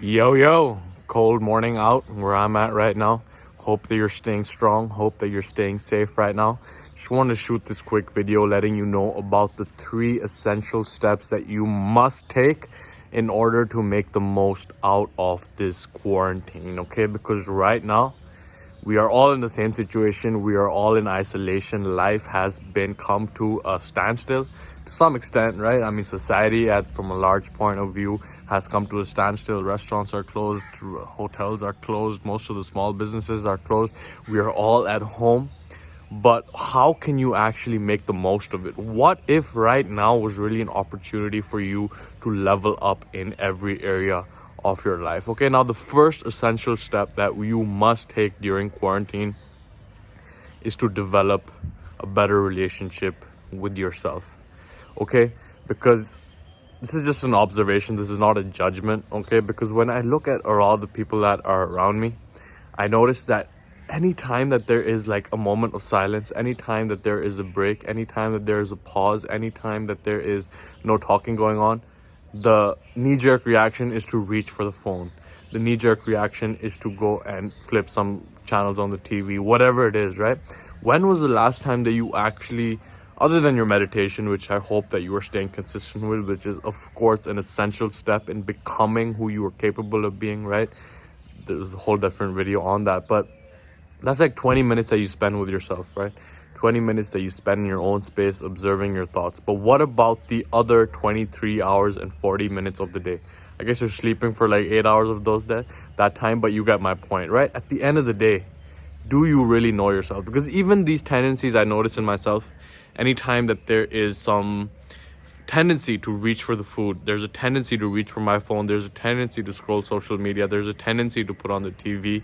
Yo, cold morning out where I'm at right now. Hope that you're staying strong. Hope that you're staying safe right now. Just wanted to shoot this quick video letting you know about the 3 essential steps that you must take in order to make the most out of this quarantine, okay? Because right now, we are all in the same situation. We are all in isolation. Life has been come to a standstill to some extent, right? I mean, society from a large point of view has come to a standstill. Restaurants are closed, hotels are closed, most of the small businesses are closed. We are all at home. But how can you actually make the most of it? What if right now was really an opportunity for you to level up in every area of your life? Okay, now the first essential step that you must take during quarantine is to develop a better relationship with yourself. Okay, because this is just an observation, this is not a judgment. Okay, because when I look at all the people that are around me, I notice that anytime that there is like a moment of silence, anytime that there is a break, anytime that there is a pause, anytime that there is no talking going on, the knee-jerk reaction is to reach for the phone. The knee-jerk reaction is to go and flip some channels on the TV, whatever it is, right? When was the last time that you actually, other than your meditation, which I hope that you are staying consistent with, which is of course an essential step in becoming who you are capable of being, right? There's a whole different video on that, but that's like 20 minutes that you spend with yourself, right? 20 minutes that you spend in your own space observing your thoughts. But what about the other 23 hours and 40 minutes of the day? I guess you're sleeping for like 8 hours of that time, but you get my point, right? At the end of the day, do you really know yourself? Because even these tendencies I notice in myself, anytime that there is some tendency to reach for the food, there's a tendency to reach for my phone, there's a tendency to scroll social media, there's a tendency to put on the TV.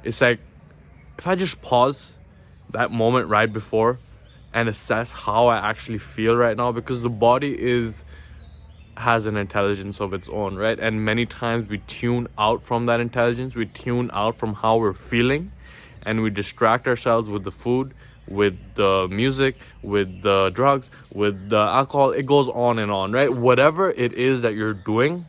It's like, if I just pause that moment right before and assess how I actually feel right now, because the body has an intelligence of its own, right? And many times we tune out from that intelligence, we tune out from how we're feeling, and we distract ourselves with the food, with the music, with the drugs, with the alcohol. It goes on and on, right? Whatever it is that you're doing,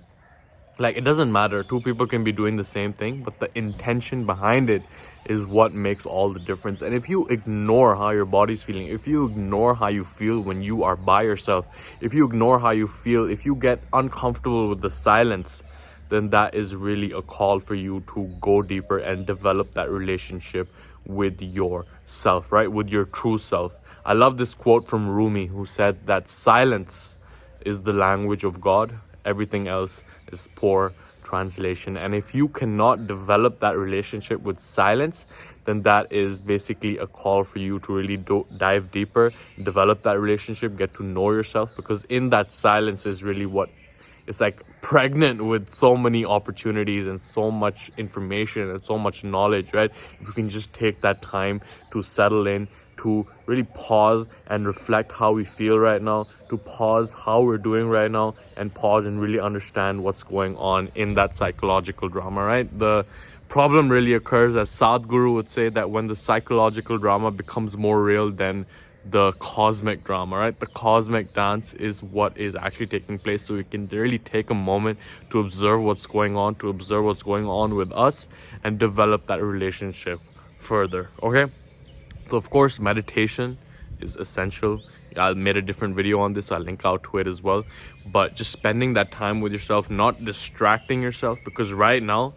like, it doesn't matter. 2 people can be doing the same thing, but the intention behind it is what makes all the difference. And if you ignore how your body's feeling, if you ignore how you feel when you are by yourself, if you ignore how you feel, if you get uncomfortable with the silence, then that is really a call for you to go deeper and develop that relationship with yourself, right? With your true self. I love this quote from Rumi, who said that silence is the language of God. Everything else is poor translation. And if you cannot develop that relationship with silence, then that is basically a call for you to really dive deeper, develop that relationship, get to know yourself, because in that silence is really what it's like pregnant with so many opportunities and so much information and so much knowledge, right? If you can just take that time to settle in, to really pause and reflect how we feel right now, to pause how we're doing right now, and pause and really understand what's going on in that psychological drama, right? The problem really occurs, as Sadhguru would say, that when the psychological drama becomes more real than the cosmic drama, right? The cosmic dance is what is actually taking place. So we can really take a moment to observe what's going on, to observe what's going on with us, and develop that relationship further, okay? So of course, meditation is essential. I made a different video on this. I'll link out to it as well. But just spending that time with yourself, not distracting yourself, because right now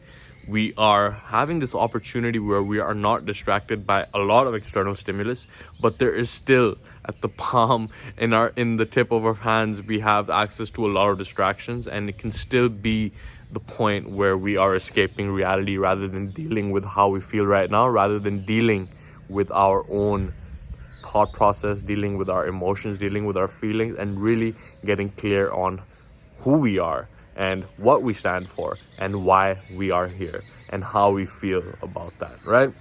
we are having this opportunity where we are not distracted by a lot of external stimulus, but there is still at the palm in the tip of our hands, we have access to a lot of distractions, and it can still be the point where we are escaping reality rather than dealing with how we feel right now, rather than dealing with our own thought process, dealing with our emotions, dealing with our feelings, and really getting clear on who we are and what we stand for and why we are here and how we feel about that, right?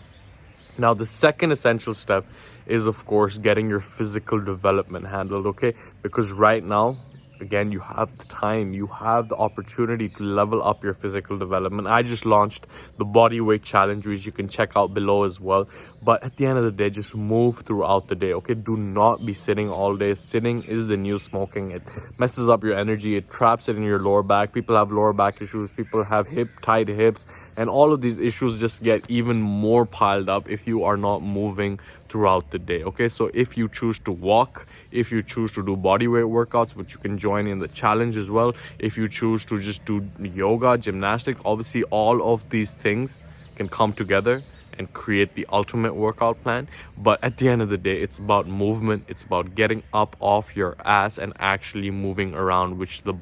Now, the second essential step is, of course, getting your physical development handled, okay? Because right now, again, you have the time, you have the opportunity to level up your physical development. I just launched the body weight challenge, which you can check out below as well. But at the end of the day, just move throughout the day, okay? Do not be sitting all day. Sitting is the new smoking. It messes up your energy, it traps it in your lower back. People have lower back issues, people have tight hips, and all of these issues just get even more piled up if you are not moving throughout the day, okay? So if you choose to walk, if you choose to do body weight workouts, which you can join in the challenge as well, if you choose to just do yoga, gymnastics, obviously all of these things can come together and create the ultimate workout plan. But at the end of the day, it's about movement, it's about getting up off your ass and actually moving around, which the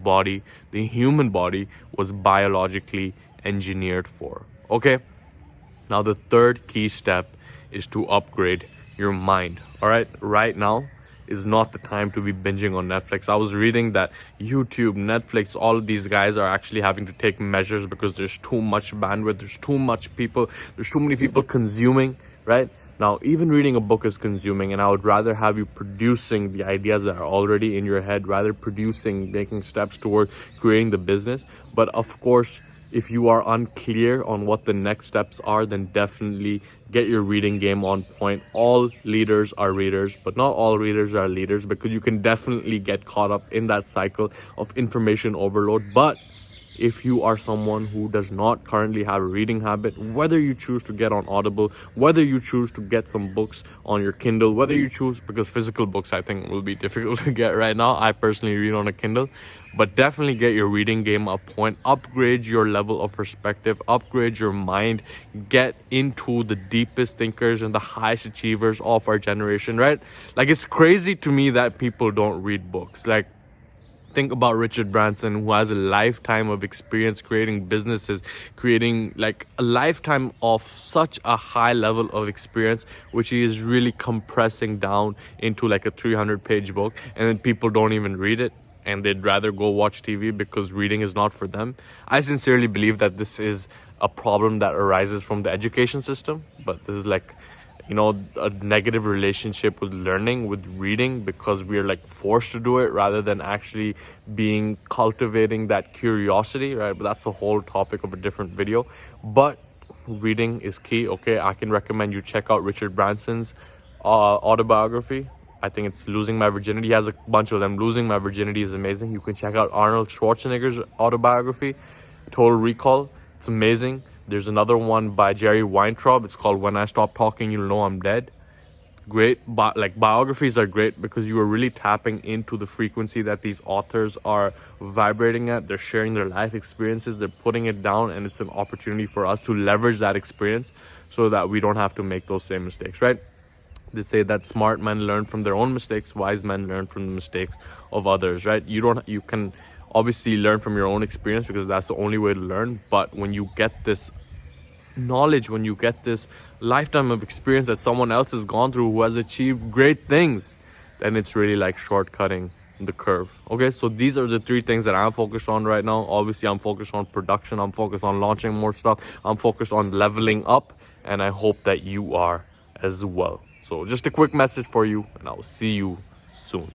human body was biologically engineered for, okay? Now the third key step is to upgrade your mind. All right now is not the time to be binging on Netflix. I was reading that YouTube, Netflix, all of these guys are actually having to take measures because there's too much bandwidth, there's too many people consuming, right? Now, even reading a book is consuming, and I would rather have you producing the ideas that are already in your head, rather making steps toward creating the business. But of course, if you are unclear on what the next steps are, then definitely get your reading game on point. All leaders are readers, but not all readers are leaders, because you can definitely get caught up in that cycle of information overload. But if you are someone who does not currently have a reading habit, whether you choose to get on Audible, whether you choose to get some books on your Kindle, whether you choose, because physical books I think will be difficult to get right now. I personally read on a Kindle, but definitely get your reading game up point, upgrade your level of perspective, upgrade your mind, get into the deepest thinkers and the highest achievers of our generation, right? Like, it's crazy to me that people don't read books. Like, think about Richard Branson, who has a lifetime of experience creating businesses, creating like a lifetime of such a high level of experience, which he is really compressing down into like a 300-page book, and then people don't even read it, and they'd rather go watch TV because reading is not for them. I sincerely believe that this is a problem that arises from the education system, but this is like, you know, a negative relationship with learning, with reading, because we are like forced to do it rather than actually cultivating that curiosity, right? But that's a whole topic of a different video. But reading is key, okay? I can recommend you check out Richard Branson's autobiography. I think it's Losing My Virginity. He has a bunch of them. Losing My Virginity is amazing. You can check out Arnold Schwarzenegger's autobiography, Total Recall. It's amazing. There's another one by Jerry Weintraub. It's called When I Stop Talking, You'll Know I'm Dead. Great. Like, biographies are great because you are really tapping into the frequency that these authors are vibrating at. They're sharing their life experiences. They're putting it down, and it's an opportunity for us to leverage that experience so that we don't have to make those same mistakes, right? They say that smart men learn from their own mistakes, wise men learn from the mistakes of others, right? You can obviously learn from your own experience because that's the only way to learn. But when you get this knowledge, when you get this lifetime of experience that someone else has gone through, who has achieved great things, then it's really like shortcutting the curve. Okay, so these are the three things that I'm focused on right now. Obviously, I'm focused on production, I'm focused on launching more stuff, I'm focused on leveling up, and I hope that you are as well. So just a quick message for you, and I'll see you soon.